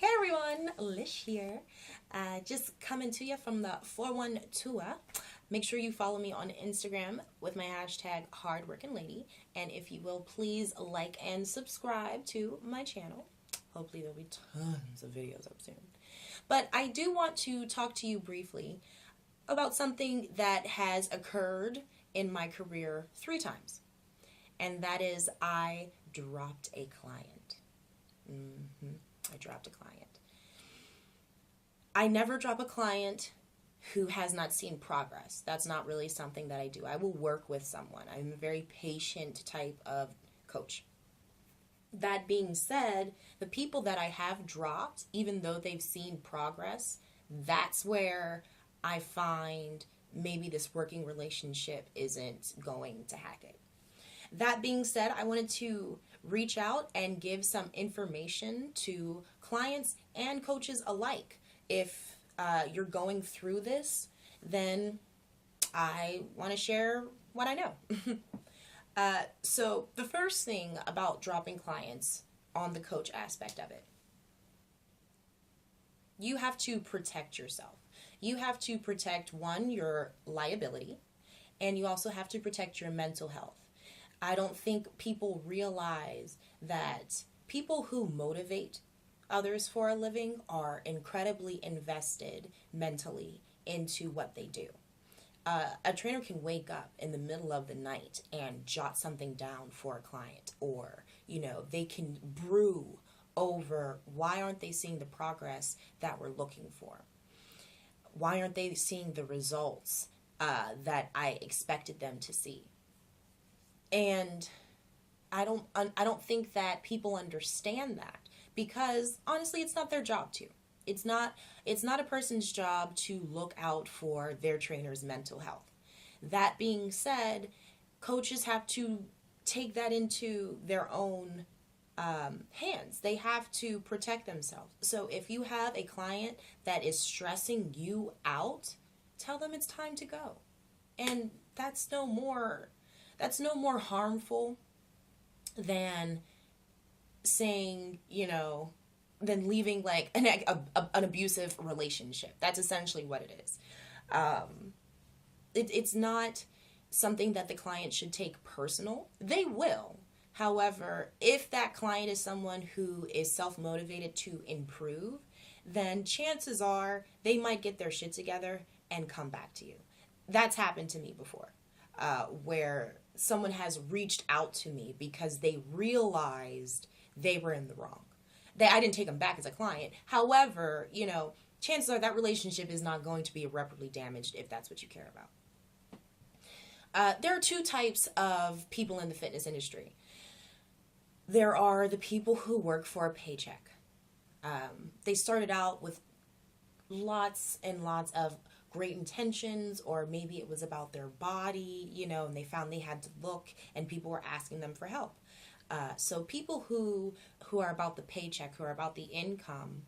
Hey everyone, Lish here. Just coming to you from the 412. Make sure you follow me on Instagram with my hashtag hardworkinglady. And if you will, please like and subscribe to my channel. Hopefully, there'll be tons of videos up soon. But I do want to talk to you briefly about something that has occurred in my career 3 times. And that is, I dropped a client. I dropped a client. I never drop a client who has not seen progress. That's not really something that I do. I will work with someone. I'm a very patient type of coach. That being said, the people that I have dropped, even though they've seen progress, that's where I find maybe this working relationship isn't going to hack it. That being said, I wanted to reach out and give some information to clients and coaches alike. If you're going through this, then I want to share what I know. So, the first thing about dropping clients on the coach aspect of it, you have to protect yourself. You have to protect, one, your liability, and you also have to protect your mental health. I don't think people realize that people who motivate others for a living are incredibly invested mentally into what they do. A trainer can wake up in the middle of the night and jot something down for a client, or, they can brew over why aren't they seeing the progress that we're looking for? Why aren't they seeing the results that I expected them to see? And I don't think that people understand that, because honestly, it's not their job to. It's not a person's job to look out for their trainer's mental health. That being said, coaches have to take that into their own hands. They have to protect themselves. So if you have a client that is stressing you out, tell them it's time to go. And that's no more harmful than saying, than leaving like an abusive relationship. That's essentially what it is. It's not something that the client should take personal. They will. However, if that client is someone who is self-motivated to improve, then chances are they might get their shit together and come back to you. That's happened to me before, where someone has reached out to me because they realized they were in the wrong. I didn't take them back as a client. However, chances are that relationship is not going to be irreparably damaged if that's what you care about. There are 2 types of people in the fitness industry. There are the people who work for a paycheck. They started out with lots and lots of great intentions, or maybe it was about their body, and they found they had to look and people were asking them for help. So people who are about the paycheck, who are about the income,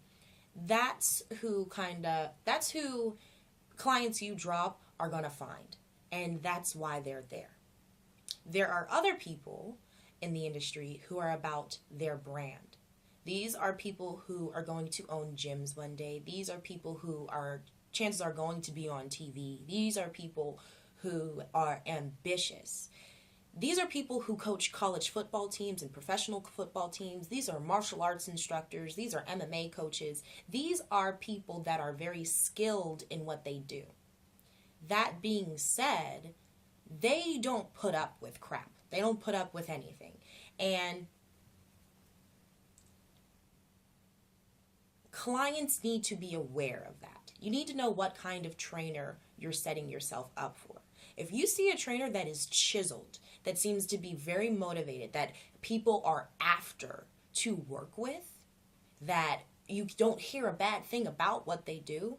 that's who clients you drop are going to find. And that's why they're there. There are other people in the industry who are about their brand. These are people who are going to own gyms one day. These are people who chances are going to be on TV. These are people who are ambitious. These are people who coach college football teams and professional football teams. These are martial arts instructors. These are MMA coaches. These are people that are very skilled in what they do. That being said, they don't put up with crap. They don't put up with anything. And clients need to be aware of that. You need to know what kind of trainer you're setting yourself up for. If you see a trainer that is chiseled, that seems to be very motivated, that people are after to work with, that you don't hear a bad thing about what they do,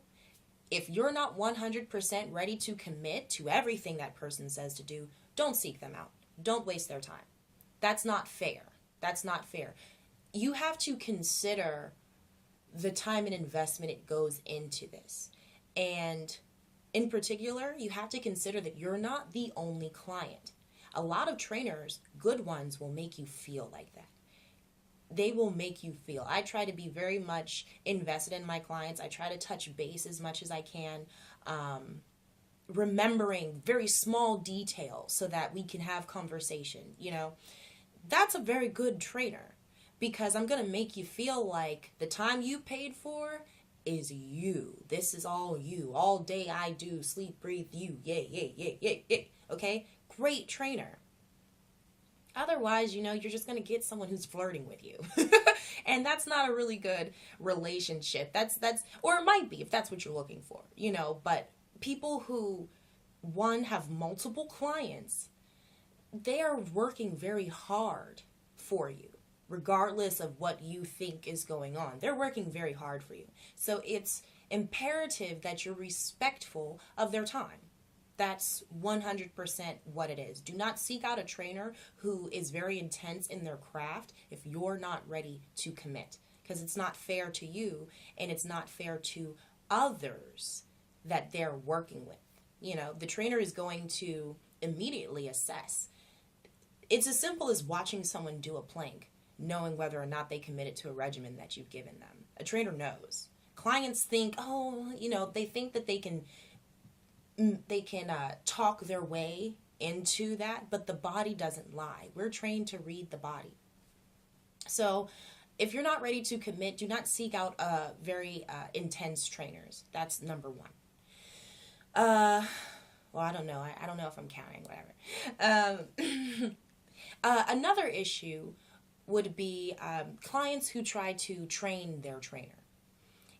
if you're not 100% ready to commit to everything that person says to do, don't seek them out. Don't waste their time. That's not fair. That's not fair. You have to consider the time and investment it goes into this. And in particular, you have to consider that you're not the only client. A lot of trainers, good ones, will make you feel like that. they will make you feel. I try to be very much invested in my clients. I try to touch base as much as I can, remembering very small details so that we can have conversation. That's a very good trainer, because I'm going to make you feel like the time you paid for is you. This is all you. All day I do, sleep, breathe, you. Yay, yay, yay, yay, yay. Okay? Great trainer. Otherwise, you're just going to get someone who's flirting with you. And that's not a really good relationship. That's or it might be if that's what you're looking for, but people who, one, have multiple clients, they are working very hard for you, regardless of what you think is going on. They're working very hard for you. So it's imperative that you're respectful of their time. That's 100% what it is. Do not seek out a trainer who is very intense in their craft if you're not ready to commit, because it's not fair to you and it's not fair to others that they're working with. The trainer is going to immediately assess. It's as simple as watching someone do a plank, knowing whether or not they committed to a regimen that you've given them. A trainer knows. Clients think, they think that they can talk their way into that, but the body doesn't lie. We're trained to read the body. So if you're not ready to commit, do not seek out very intense trainers. That's number one. Well, I don't know. I don't know if I'm counting, whatever. Another issue would be clients who try to train their trainer.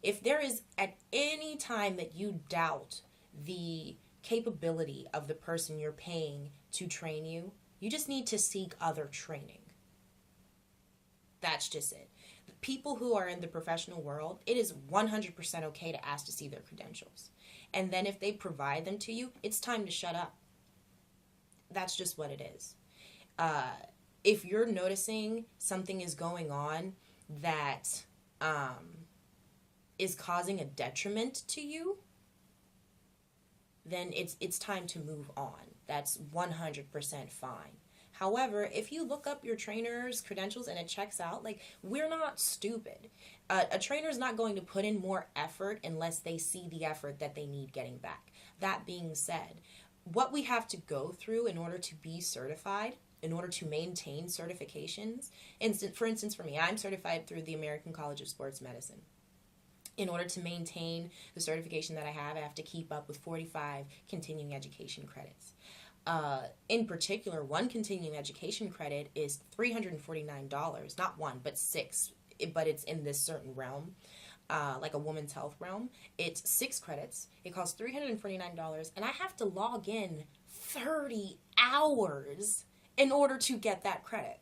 If there is at any time that you doubt the capability of the person you're paying to train you, you just need to seek other training. That's just it. The people who are in the professional world, it is 100% okay to ask to see their credentials. And then if they provide them to you, it's time to shut up. That's just what it is. If you're noticing something is going on that is causing a detriment to you, then it's time to move on. That's 100% fine. However, if you look up your trainer's credentials and it checks out, we're not stupid. A trainer's not going to put in more effort unless they see the effort that they need getting back. That being said, what we have to go through in order to be certified, in order to maintain certifications, for instance, for me, I'm certified through the American College of Sports Medicine. In order to maintain the certification that I have to keep up with 45 continuing education credits. In particular, one continuing education credit is $349, not one, but 6, but it's in this certain realm, like a woman's health realm. It's 6 credits. It costs $349, and I have to log in 30 hours in order to get that credit.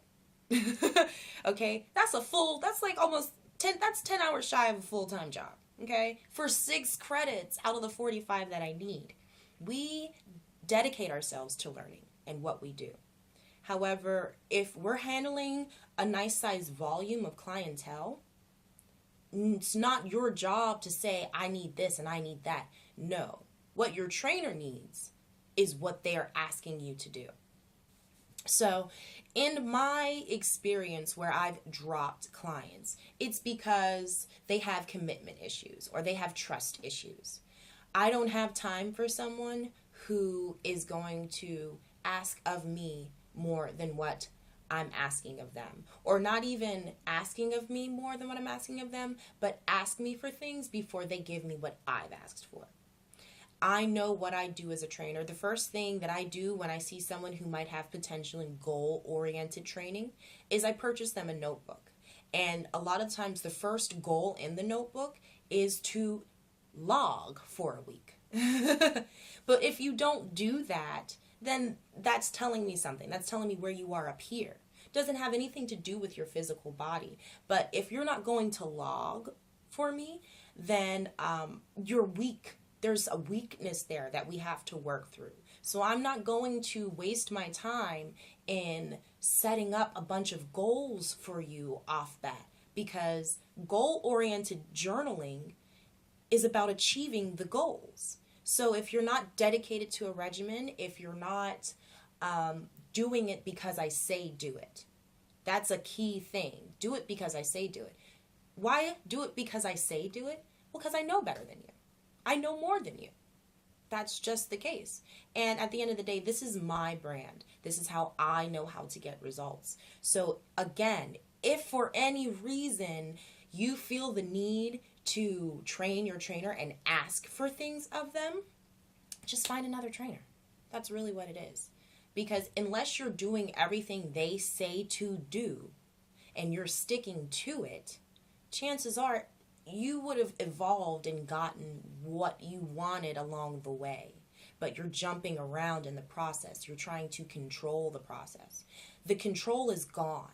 Okay? That's almost 10 hours shy of a full-time job, okay? For 6 credits out of the 45 that I need. We dedicate ourselves to learning and what we do. However, if we're handling a nice size volume of clientele, it's not your job to say, I need this and I need that. No. What your trainer needs is what they're asking you to do. So, in my experience where I've dropped clients, it's because they have commitment issues or they have trust issues. I don't have time for someone who is going to ask of me more than what I'm asking of them. Or not even asking of me more than what I'm asking of them, but ask me for things before they give me what I've asked for. I know what I do as a trainer. The first thing that I do when I see someone who might have potential in goal-oriented training is I purchase them a notebook. And a lot of times the first goal in the notebook is to log for a week. But if you don't do that, then that's telling me something. That's telling me where you are up here. It doesn't have anything to do with your physical body. But if you're not going to log for me, then you're weak. There's a weakness there that we have to work through. So I'm not going to waste my time in setting up a bunch of goals for you off bat, because goal-oriented journaling is about achieving the goals. So if you're not dedicated to a regimen, if you're not doing it because I say do it, That's a key thing. Do it because I say do it. Why do it because I say do it? Well, because I know better than you. I know more than you. That's just the case. And at the end of the day, this is my brand. This is how I know how to get results. So again, if for any reason you feel the need to train your trainer and ask for things of them, just find another trainer. That's really what it is. Because unless you're doing everything they say to do and you're sticking to it, chances are you would have evolved and gotten what you wanted along the way. But you're jumping around in the process. You're trying to control the process. The control is gone.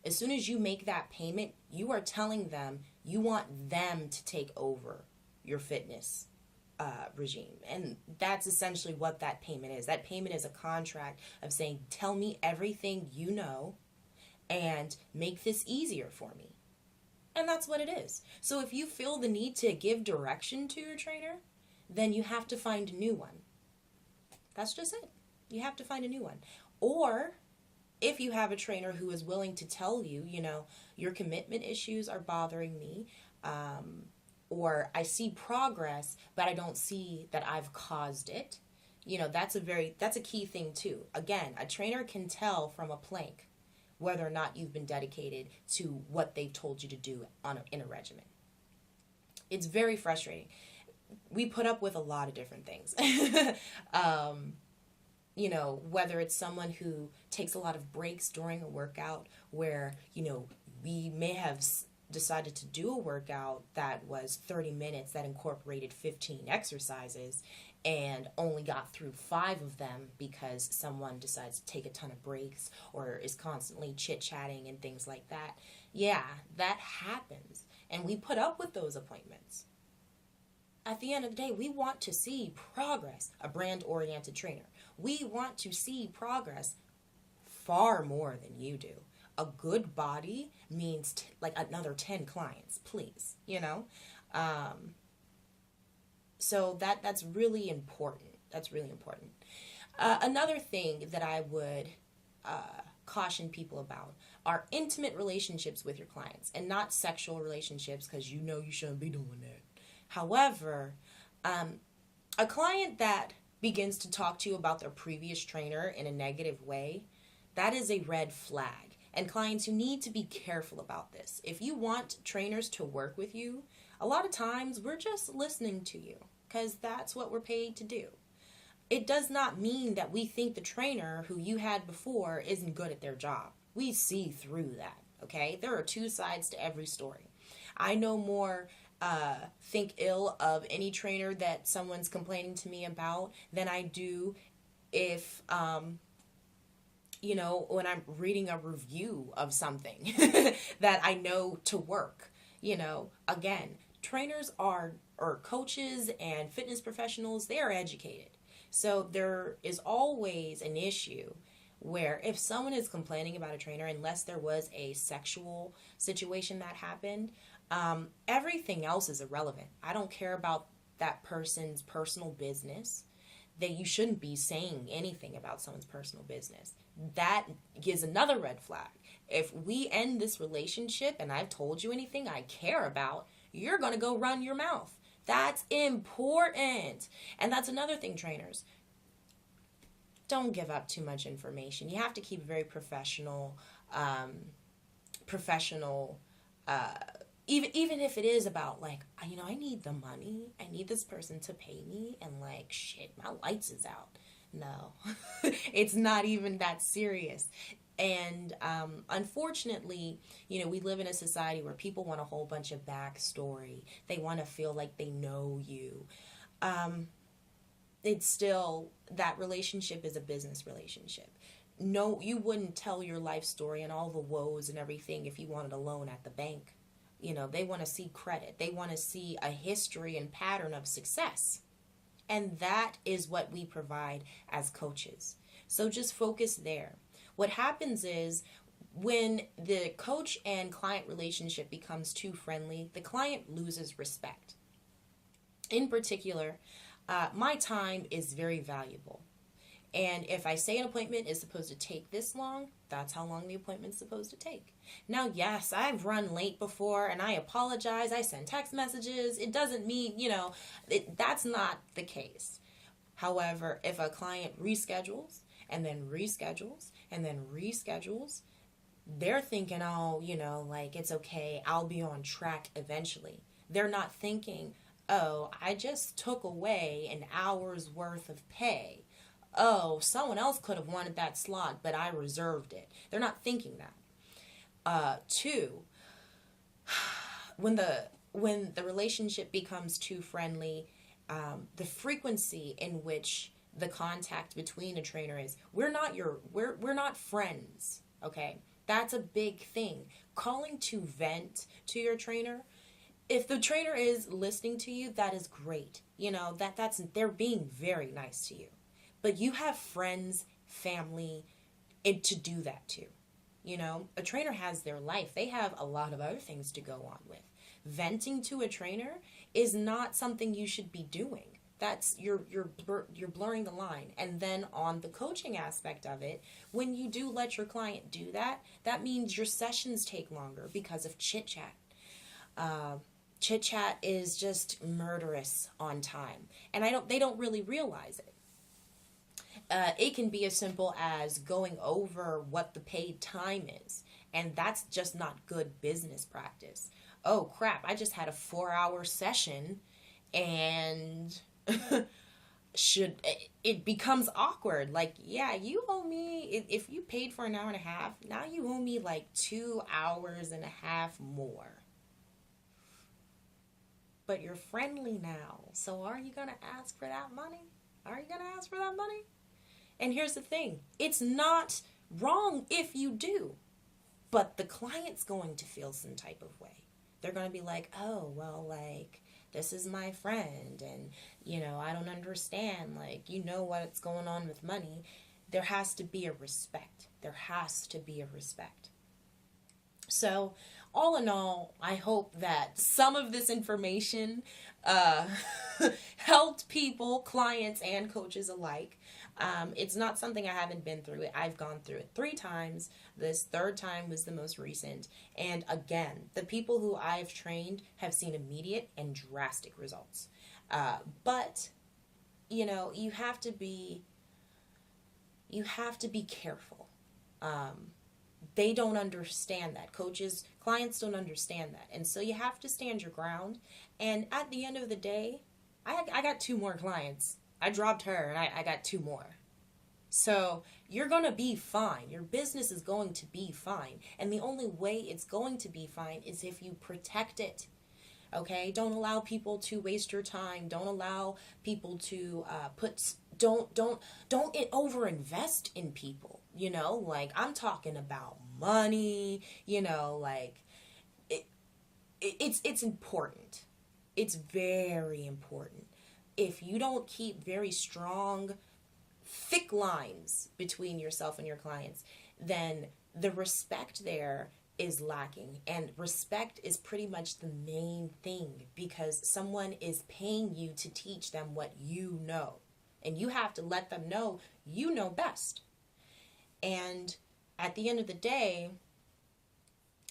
As soon as you make that payment, you are telling them you want them to take over your fitness regime. And that's essentially what that payment is. That payment is a contract of saying, tell me everything you know and make this easier for me. And that's what it is. So if you feel the need to give direction to your trainer, then you have to find a new one. That's just it. You have to find a new one. Or if you have a trainer who is willing to tell you, you know, your commitment issues are bothering me, or I see progress, but I don't see that I've caused it. You know, that's a key thing too. Again, a trainer can tell from a plank whether or not you've been dedicated to what they've told you to do in a regimen. It's very frustrating. We put up with a lot of different things. You know, whether it's someone who takes a lot of breaks during a workout where, you know, we may have decided to do a workout that was 30 minutes that incorporated 15 exercises and only got through 5 of them because someone decides to take a ton of breaks or is constantly chit-chatting and things like that. Yeah, that happens. And we put up with those appointments. At the end of the day, we want to see progress, a brand-oriented trainer. We want to see progress far more than you do. A good body means like another 10 clients, please, you know? So that's really important. That's really important. Another thing that I would caution people about are intimate relationships with your clients and not sexual relationships, because you know you shouldn't be doing that. However, a client that begins to talk to you about their previous trainer in a negative way, that is a red flag. And clients, you need to be careful about this. If you want trainers to work with you, a lot of times we're just listening to you because that's what we're paid to do. It does not mean that we think the trainer who you had before isn't good at their job. We see through that, okay? There are 2 sides to every story. I no more think ill of any trainer that someone's complaining to me about than I do if you know, when I'm reading a review of something that I know to work. You know, again, trainers or coaches and fitness professionals, they are educated. So there is always an issue where if someone is complaining about a trainer, unless there was a sexual situation that happened, everything else is irrelevant. I don't care about that person's personal business. That you shouldn't be saying anything about someone's personal business. That gives another red flag. If we end this relationship and I've told you anything I care about, you're going to go run your mouth. That's important. And that's another thing, trainers. Don't give up too much information. You have to keep very professional, even if it is about like, you know, I need the money. I need this person to pay me and like, shit, my lights is out. No, it's not even that serious. And unfortunately, you know, we live in a society where people want a whole bunch of backstory. They want to feel like they know you. It's still, that relationship is a business relationship. No, you wouldn't tell your life story and all the woes and everything if you wanted a loan at the bank. You know, they want to see credit. They want to see a history and pattern of success. And that is what we provide as coaches. So just focus there. What happens is when the coach and client relationship becomes too friendly, the client loses respect. In particular, my time is very valuable. And if I say an appointment is supposed to take this long, that's how long the appointment's supposed to take. Now, yes, I've run late before and I apologize. I send text messages. It doesn't mean, that's not the case. However, if a client reschedules and then reschedules and then reschedules, they're thinking, oh, it's okay, I'll be on track eventually. They're not thinking, oh, I just took away an hour's worth of pay. Oh, someone else could have wanted that slot, but I reserved it. They're not thinking that. Two, when the relationship becomes too friendly, the frequency in which the contact between a trainer is, we're not friends, okay? That's a big thing. Calling to vent to your trainer, if the trainer is listening to you, that is great. They're being very nice to you. But you have friends, family, to do that to. A trainer has their life. They have a lot of other things to go on with. Venting to a trainer is not something you should be doing. That's you're blurring the line. And then on the coaching aspect of it, when you do let your client do that, that means your sessions take longer because of chit chat. Chit chat is just murderous on time, and they don't really realize it. It can be as simple as going over what the paid time is, and that's just not good business practice. Oh crap, I just had a 4-hour session, and it becomes awkward. Like, yeah, you owe me, if you paid for an hour and a half, now you owe me like 2 hours and a half more. But you're friendly now, so are you going to ask for that money? Are you going to ask for that money? And here's the thing. It's not wrong if you do, but the client's going to feel some type of way. They're going to be like, oh, well, like, this is my friend, and, I don't understand, what's going on with money. There has to be a respect. There has to be a respect. So, all in all, I hope that some of this information helped people, clients, and coaches alike. It's not something I haven't been through it. I've gone through it 3 times. This 3rd time was the most recent. And again, the people who I've trained have seen immediate and drastic results. But, you have to be careful. They don't understand that. Clients don't understand that. And so you have to stand your ground. And at the end of the day, I got 2 more clients. I dropped her and I got 2 more. So you're going to be fine. Your business is going to be fine. And the only way it's going to be fine is if you protect it. Okay? Don't allow people to waste your time. Don't allow people to don't overinvest in people. I'm talking about money, it's important. It's very important. If you don't keep very strong, thick lines between yourself and your clients, then the respect there is lacking. And respect is pretty much the main thing, because someone is paying you to teach them what you know. And you have to let them know you know best. And at the end of the day,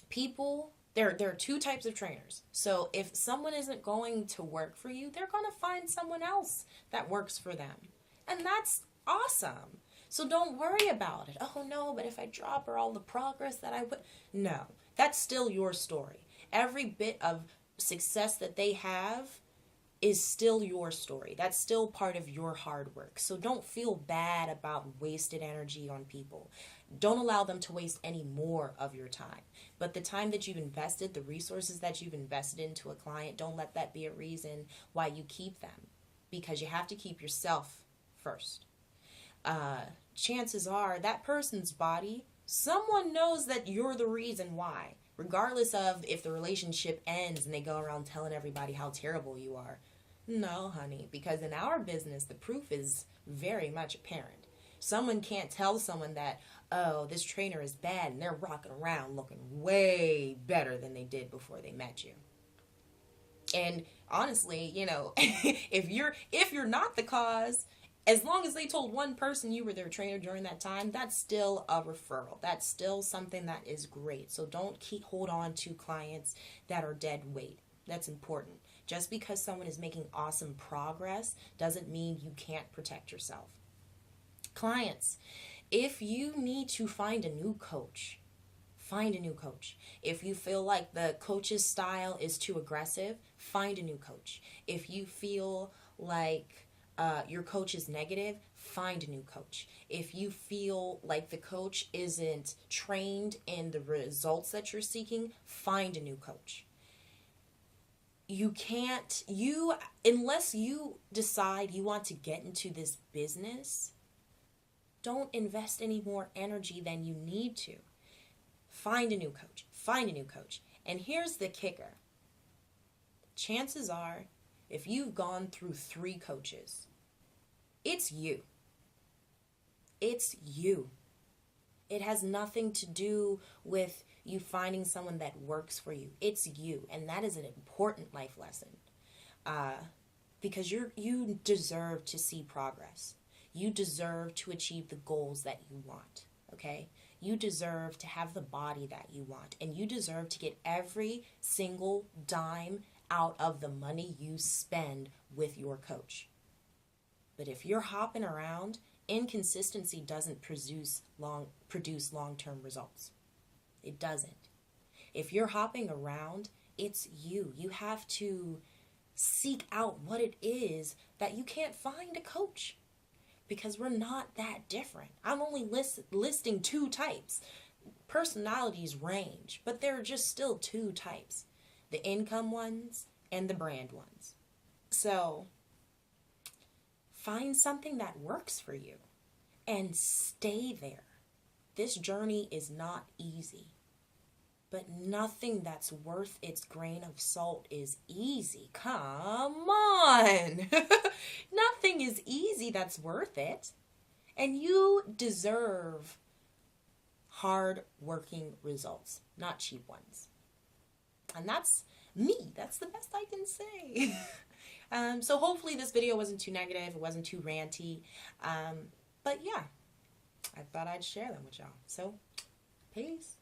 people, there are 2 types of trainers. So if someone isn't going to work for you, they're going to find someone else that works for them. And that's awesome. So don't worry about it. Oh no, but if I drop her all the progress that I would. No, that's still your story. Every bit of success that they have is still your story. That's still part of your hard work. So don't feel bad about wasted energy on people. Don't allow them to waste any more of your time. But the time that you've invested, the resources that you've invested into a client, don't let that be a reason why you keep them. Because you have to keep yourself first. Chances are that person's body, someone knows that you're the reason why. Regardless of if the relationship ends and they go around telling everybody how terrible you are. No, honey, because in our business, the proof is very much apparent. Someone can't tell someone that, oh, this trainer is bad, and they're rocking around looking way better than they did before they met you. And honestly, if you're not the cause, as long as they told one person you were their trainer during that time, that's still a referral. That's still something that is great. So don't hold on to clients that are dead weight. That's important. Just because someone is making awesome progress doesn't mean you can't protect yourself. Clients, if you need to find a new coach, find a new coach. If you feel like the coach's style is too aggressive, find a new coach. If you feel like your coach is negative, find a new coach. If you feel like the coach isn't trained in the results that you're seeking, find a new coach. Unless you decide you want to get into this business, don't invest any more energy than you need to. Find a new coach. Find a new coach. And here's the kicker. Chances are, if you've gone through 3 coaches, it's you. It's you. It has nothing to do with you finding someone that works for you. It's you. And that is an important life lesson. Because you deserve to see progress. You deserve to achieve the goals that you want. Okay? You deserve to have the body that you want. And you deserve to get every single dime out of the money you spend with your coach. But if you're hopping around, inconsistency doesn't produce long-term results. It doesn't. If you're hopping around, it's you. You have to seek out what it is that you can't find a coach. Because we're not that different. I'm only listing 2 types. Personalities range, but there are just still 2 types. The income ones and the brand ones. So, find something that works for you and stay there. This journey is not easy. But nothing that's worth its grain of salt is easy. Come on. Nothing is easy that's worth it. And you deserve hard-working results, not cheap ones. And that's me. That's the best I can say. So hopefully this video wasn't too negative. It wasn't too ranty. But yeah, I thought I'd share them with y'all. So, peace.